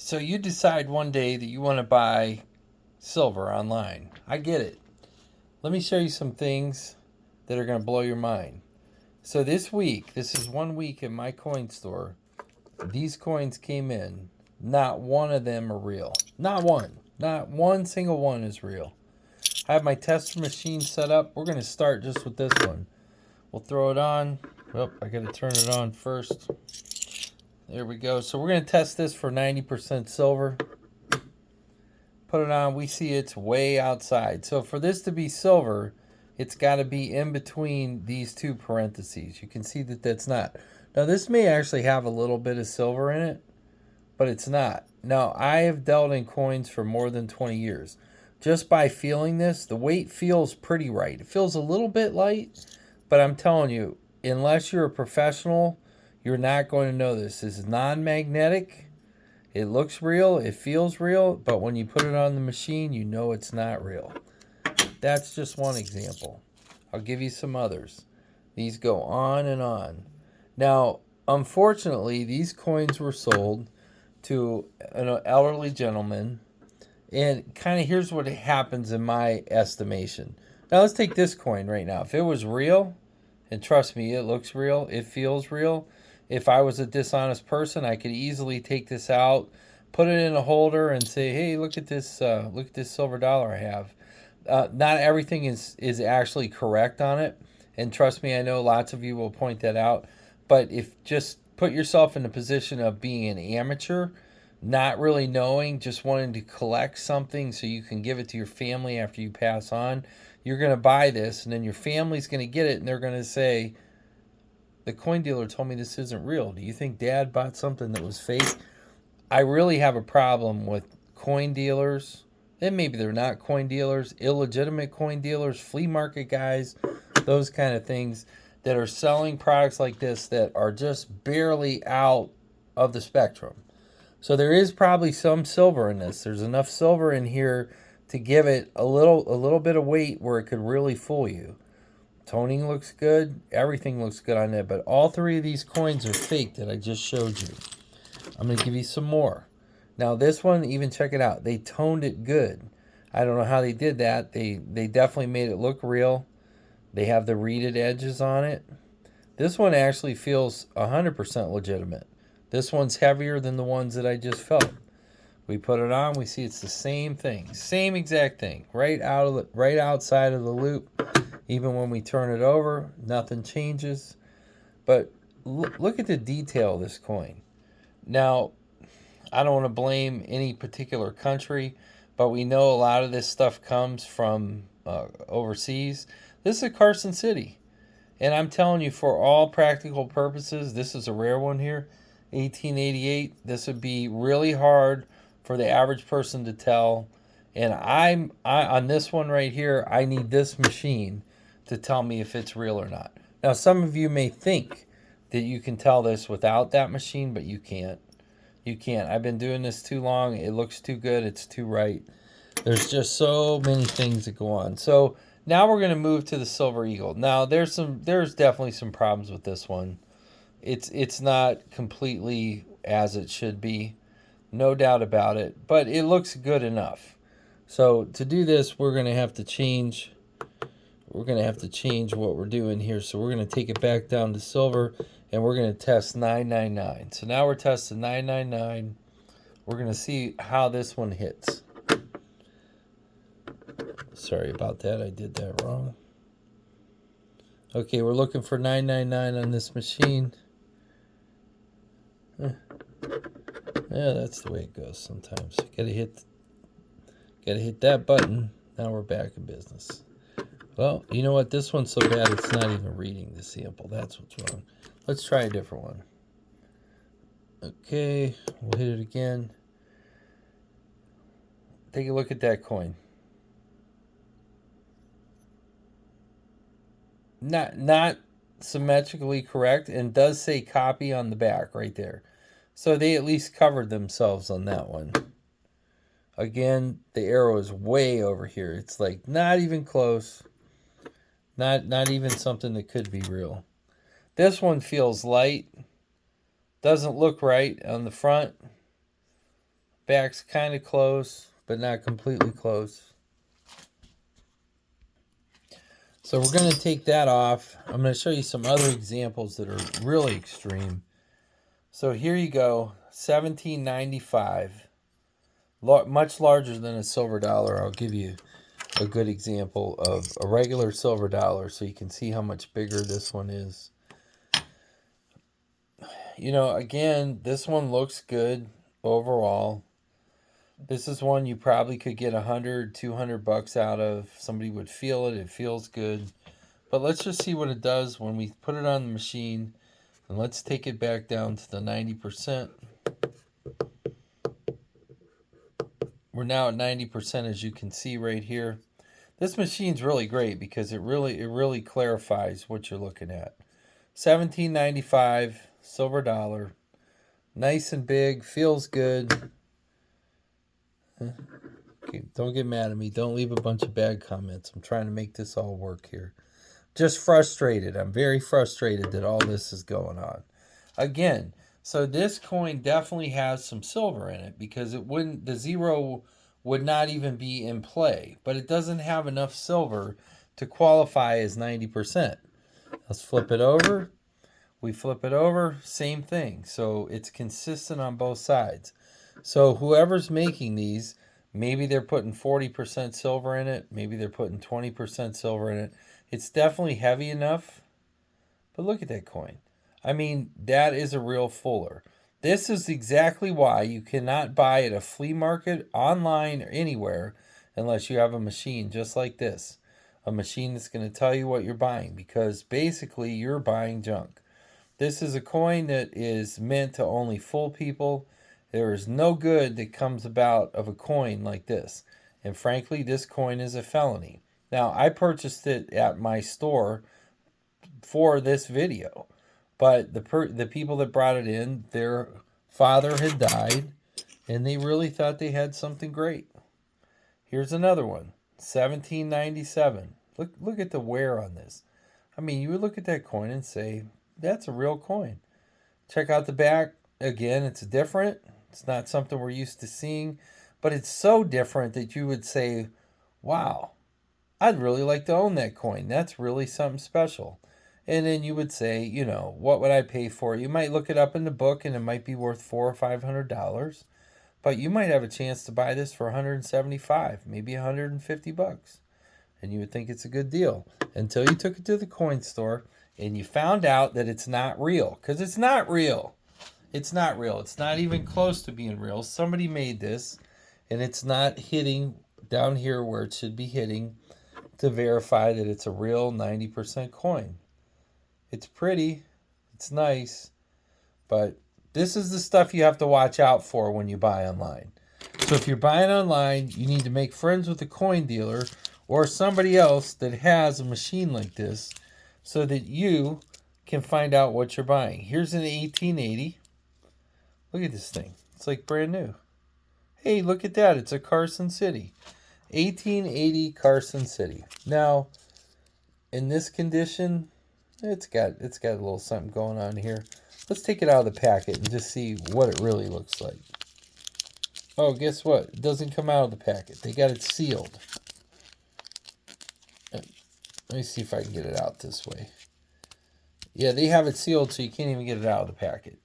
So you decide one day that you want to buy silver online. I get it. Let me show you some things that are going to blow your mind. So this week, this is 1 week in my coin store. These coins came in. Not one of them are real. Not one. Not one single one is real. I have my tester machine set up. We're going to start just with this one. We'll throw it on. Oh, I got to turn it on first. There we go. So we're going to test this for 90% silver. Put it on. We see it's way outside. So for this to be silver, it's got to be in between these two parentheses. You can see that that's not. Now this may actually have a little bit of silver in it, but it's not. Now I have dealt in coins for more than 20 years. Just by feeling this, the weight feels pretty right. It feels a little bit light, but I'm telling you, unless you're a professional, you're not going to know this. This is non-magnetic. It looks real. It feels real. But when you put it on the machine, you know it's not real. That's just one example. I'll give you some others. These go on and on. Now, unfortunately, these coins were sold to an elderly gentleman. And kind of here's what happens in my estimation. Now, let's take this coin right now. If it was real, and trust me, it looks real, it feels real. If I was a dishonest person, I could easily take this out, put it in a holder, and say, "Hey, look at this silver dollar I have." Not everything is actually correct on it, and trust me, I know lots of you will point that out. But if just put yourself in the position of being an amateur, not really knowing, just wanting to collect something so you can give it to your family after you pass on, you're going to buy this, and then your family's going to get it, and they're going to say, "The coin dealer told me this isn't real. Do you think Dad bought something that was fake?" I really have a problem with coin dealers, and maybe they're not coin dealers, illegitimate coin dealers, flea market guys, those kind of things that are selling products like this that are just barely out of the spectrum. So there is probably some silver in this. There's enough silver in here to give it a little bit of weight where it could really fool you. Toning looks good. Everything looks good on it. But all three of these coins are fake that I just showed you. I'm going to give you some more. Now this one, even check it out. They toned it good. I don't know how they did that. They definitely made it look real. They have the reeded edges on it. This one actually feels 100% legitimate. This one's heavier than the ones that I just felt. We put it on. We see it's the same thing. Same exact thing. Right outside of the loop. Even when we turn it over, nothing changes. But look at the detail of this coin. Now, I don't want to blame any particular country, but we know a lot of this stuff comes from overseas. This is Carson City. And I'm telling you, for all practical purposes, this is a rare one here. 1888. This would be really hard for the average person to tell. And I on this one right here, I need this machine to tell me if it's real or not. Now, some of you may think that you can tell this without that machine, but you can't. You can't. I've been doing this too long. It looks too good. It's too right. There's just so many things that go on. So now we're going to move to the Silver Eagle. Now, there's definitely some problems with this one. It's not completely as it should be. No doubt about it. But it looks good enough. So to do this, we're going to have to change what we're doing here. So we're going to take it back down to silver, and we're going to test 999. So now we're testing 999. We're going to see how this one hits. Sorry about that. I did that wrong. Okay, we're looking for 999 on this machine. Yeah, that's the way it goes sometimes. Gotta hit that button. Now we're back in business. Well, you know what? This one's so bad it's not even reading the sample. That's what's wrong. Let's try a different one. Okay, we'll hit it again. Take a look at that coin. Not symmetrically correct, and does say copy on the back right there. So they at least covered themselves on that one. Again, the arrow is way over here. It's like not even close. Not even something that could be real. This one feels light. Doesn't look right on the front. Back's kind of close, but not completely close. So we're going to take that off. I'm going to show you some other examples that are really extreme. So here you go, $17.95. Much larger than a silver dollar. I'll give you a good example of a regular silver dollar so you can see how much bigger this one is. You know, again, this one looks good overall. This is one you probably could get $100, $200 out of. Somebody would feel it. It feels good. But let's just see what it does when we put it on the machine. And let's take it back down to the 90%. We're now at 90%, as you can see right here. This machine's really great because it really clarifies what you're looking at. $17.95, silver dollar. Nice and big, feels good. Okay, don't get mad at me. Don't leave a bunch of bad comments. I'm trying to make this all work here. Just frustrated. I'm very frustrated that all this is going on. Again, so this coin definitely has some silver in it because the zero would not even be in play, but it doesn't have enough silver to qualify as 90%. Let's flip it over. We flip it over, same thing. So it's consistent on both sides. So whoever's making these, maybe they're putting 40% silver in it. Maybe they're putting 20% silver in it. It's definitely heavy enough. But look at that coin. I mean, that is a real fuller. This is exactly why you cannot buy at a flea market, online, or anywhere unless you have a machine just like this. A machine that's going to tell you what you're buying because basically you're buying junk. This is a coin that is meant to only fool people. There is no good that comes about of a coin like this. And frankly, this coin is a felony. Now, I purchased it at my store for this video. But the people that brought it in, their father had died. And they really thought they had something great. Here's another one. $17.97. Look at the wear on this. I mean, you would look at that coin and say, that's a real coin. Check out the back. Again, it's different. It's not something we're used to seeing, but it's so different that you would say, wow, I'd really like to own that coin. That's really something special. And then you would say, you know, what would I pay for it? You might look it up in the book and it might be worth $400 or $500, but you might have a chance to buy this for $175, maybe $150. And you would think it's a good deal until you took it to the coin store and you found out that it's not real. Because it's not real. It's not real. It's not even close to being real. Somebody made this, and it's not hitting down here where it should be hitting to verify that it's a real 90% coin. It's pretty. It's nice. But this is the stuff you have to watch out for when you buy online. So if you're buying online, you need to make friends with a coin dealer or somebody else that has a machine like this, so that you can find out what you're buying. Here's an 1880. Look at this thing. It's like brand new. Hey, look at that. It's a Carson City. 1880 Carson City. Now, in this condition, it's got a little something going on here. Let's take it out of the packet and just see what it really looks like. Oh, guess what? It doesn't come out of the packet. They got it sealed. Let me see if I can get it out this way. Yeah, they have it sealed so you can't even get it out of the packet.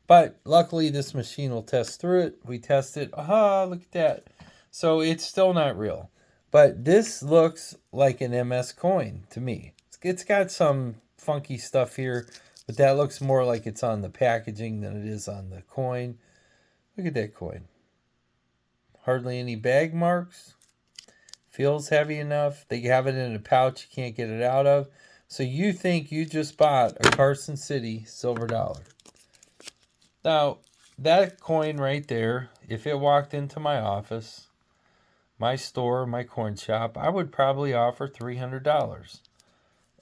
But luckily, this machine will test through it. We test it. Aha, look at that. So it's still not real. But this looks like an MS coin to me. It's got some funky stuff here, but that looks more like it's on the packaging than it is on the coin. Look at that coin. Hardly any bag marks. Feels heavy enough. They have it in a pouch you can't get it out of. So you think you just bought a Carson City silver dollar. Now, that coin right there, if it walked into my office, my store, my coin shop, I would probably offer $300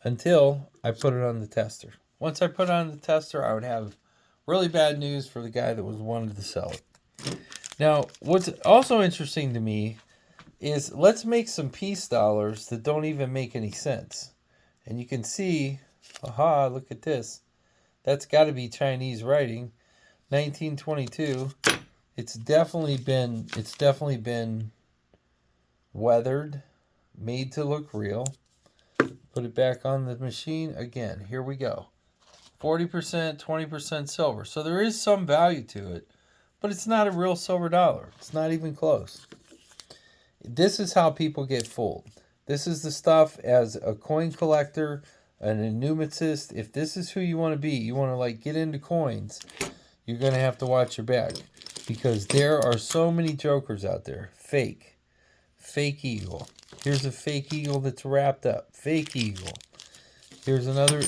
until I put it on the tester. Once I put it on the tester, I would have really bad news for the guy that was wanted to sell it. Now, what's also interesting to me is let's make some peace dollars that don't even make any sense. And you can see, aha, look at this. That's got to be Chinese writing. 1922. It's definitely been weathered, made to look real. Put it back on the machine again. Here we go. 40%, 20% silver. So there is some value to it, but it's not a real silver dollar. It's not even close. This is how people get fooled. This is the stuff as a coin collector, an numismatist. If this is who you want to be, you want to like get into coins, you're going to have to watch your back, because there are so many jokers out there. Fake eagle. Here's a fake eagle that's wrapped up. Fake eagle. Here's another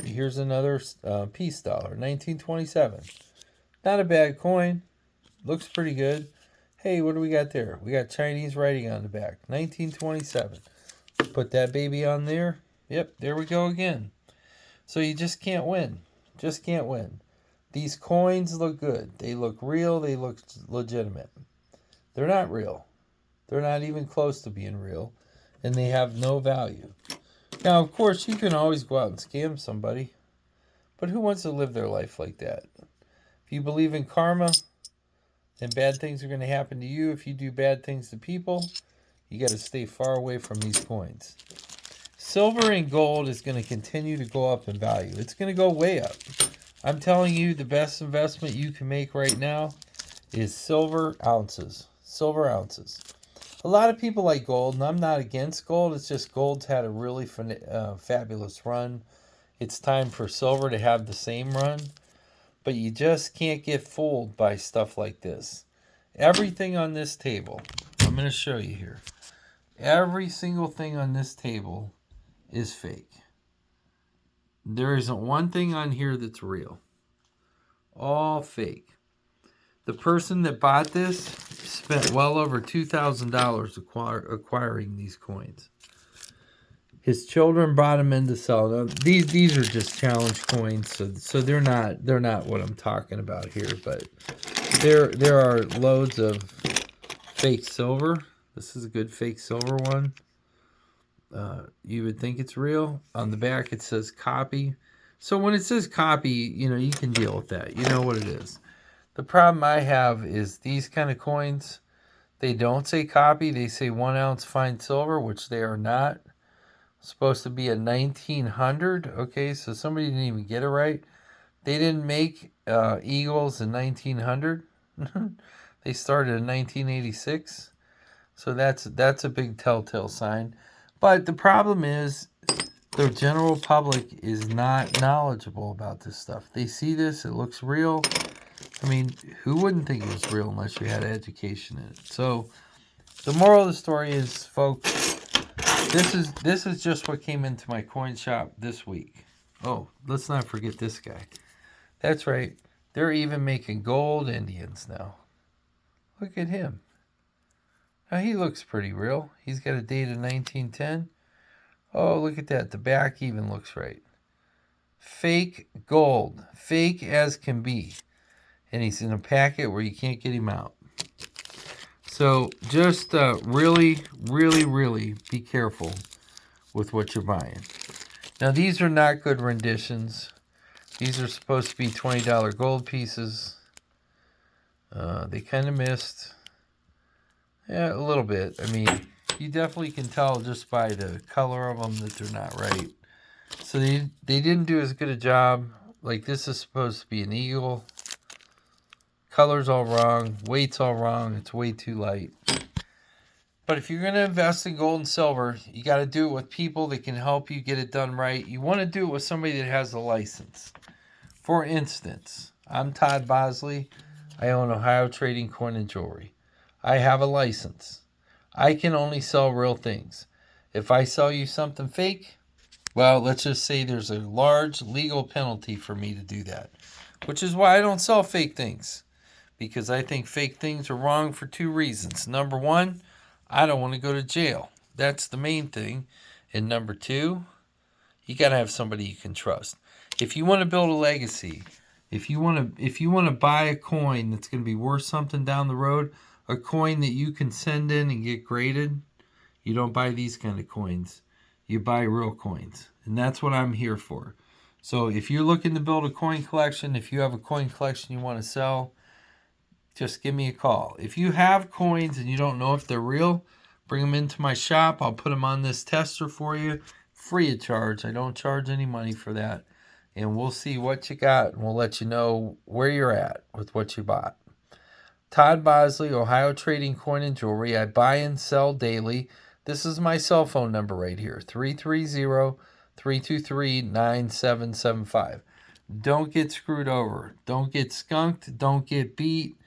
peace dollar, 1927. Not a bad coin. Looks pretty good. Hey, what do we got there? We got Chinese writing on the back, 1927. Put that baby on there. Yep, there we go again. So you just can't win. Just can't win. These coins look good. They look real. They look legitimate. They're not real. They're not even close to being real. And they have no value. Now, of course, you can always go out and scam somebody. But who wants to live their life like that? If you believe in karma, then bad things are going to happen to you. If you do bad things to people, you got to stay far away from these coins. Silver and gold is going to continue to go up in value. It's going to go way up. I'm telling you, the best investment you can make right now is silver ounces. Silver ounces. A lot of people like gold, and I'm not against gold. It's just gold's had a really fabulous run. It's time for silver to have the same run. But you just can't get fooled by stuff like this. Everything on this table, I'm going to show you here. Every single thing on this table is fake. There isn't one thing on here that's real. All fake. The person that bought this spent well over $2,000 acquiring these coins. His children brought them in to sell them. These are just challenge coins, so they're not what I'm talking about here. But there are loads of fake silver. This is a good fake silver one. You would think it's real. On the back it says copy. So when it says copy, you can deal with that. You know what it is. The problem I have is these kind of coins, they don't say copy. They say 1 ounce fine silver, which they are not. Supposed to be a 1900. Okay, so somebody didn't even get it right. They didn't make eagles in 1900. They started in 1986. So that's a big telltale sign. But the problem is the general public is not knowledgeable about this stuff. They see this, it looks real. I mean, who wouldn't think it was real unless you had education in it? So the moral of the story is, folks, this is just what came into my coin shop this week. Oh, let's not forget this guy. That's right. They're even making gold Indians now. Look at him. Now he looks pretty real. He's got a date of 1910. Oh, look at that. The back even looks right. Fake gold. Fake as can be. And he's in a packet where you can't get him out. So just really, really, really be careful with what you're buying. Now, these are not good renditions. These are supposed to be $20 gold pieces. They kind of missed. Yeah, a little bit. I mean, you definitely can tell just by the color of them that they're not right. So they didn't do as good a job. Like, this is supposed to be an eagle. Color's all wrong. Weight's all wrong. It's way too light. But if you're going to invest in gold and silver, you got to do it with people that can help you get it done right. You want to do it with somebody that has a license. For instance, I'm Todd Bosley. I own Ohio Trading Coin and Jewelry. I have a license. I can only sell real things. If I sell you something fake, well, let's just say there's a large legal penalty for me to do that. Which is why I don't sell fake things. Because I think fake things are wrong for 2 reasons. Number 1, I don't want to go to jail. That's the main thing. And number 2, you got to have somebody you can trust. If you want to build a legacy, if you want to buy a coin that's going to be worth something down the road, a coin that you can send in and get graded, you don't buy these kind of coins. You buy real coins. And that's what I'm here for. So if you're looking to build a coin collection, if you have a coin collection you want to sell, just give me a call. If you have coins and you don't know if they're real, bring them into my shop. I'll put them on this tester for you, free of charge. I don't charge any money for that. And we'll see what you got, and we'll let you know where you're at with what you bought. Todd Bosley, Ohio Trading Coin and Jewelry. I buy and sell daily. This is my cell phone number right here, 330-323-9775. Don't get screwed over. Don't get skunked. Don't get beat.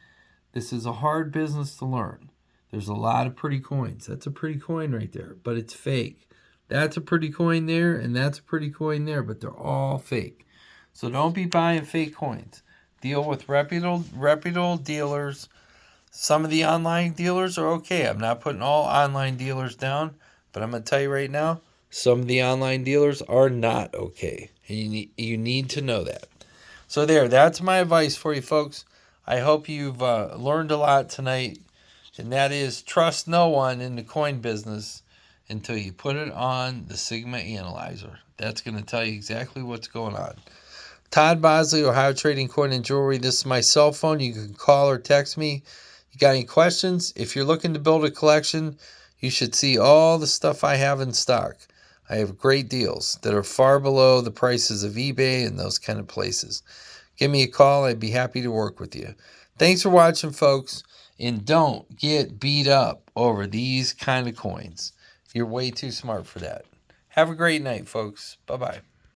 This is a hard business to learn. There's a lot of pretty coins. That's a pretty coin right there, but it's fake. That's a pretty coin there, and that's a pretty coin there, but they're all fake. So don't be buying fake coins. Deal with reputable dealers. Some of the online dealers are okay. I'm not putting all online dealers down, but I'm going to tell you right now, some of the online dealers are not okay. And you need to know that. So that's my advice for you folks. I hope you've learned a lot tonight, and that is trust no one in the coin business until you put it on the Sigma Analyzer. That's going to tell you exactly what's going on. Todd Bosley, Ohio Trading Coin and Jewelry. This is my cell phone. You can call or text me. You got any questions? If you're looking to build a collection, you should see all the stuff I have in stock. I have great deals that are far below the prices of eBay and those kind of places. Give me a call. I'd be happy to work with you. Thanks for watching, folks. And don't get beat up over these kind of coins. You're way too smart for that. Have a great night, folks. Bye-bye.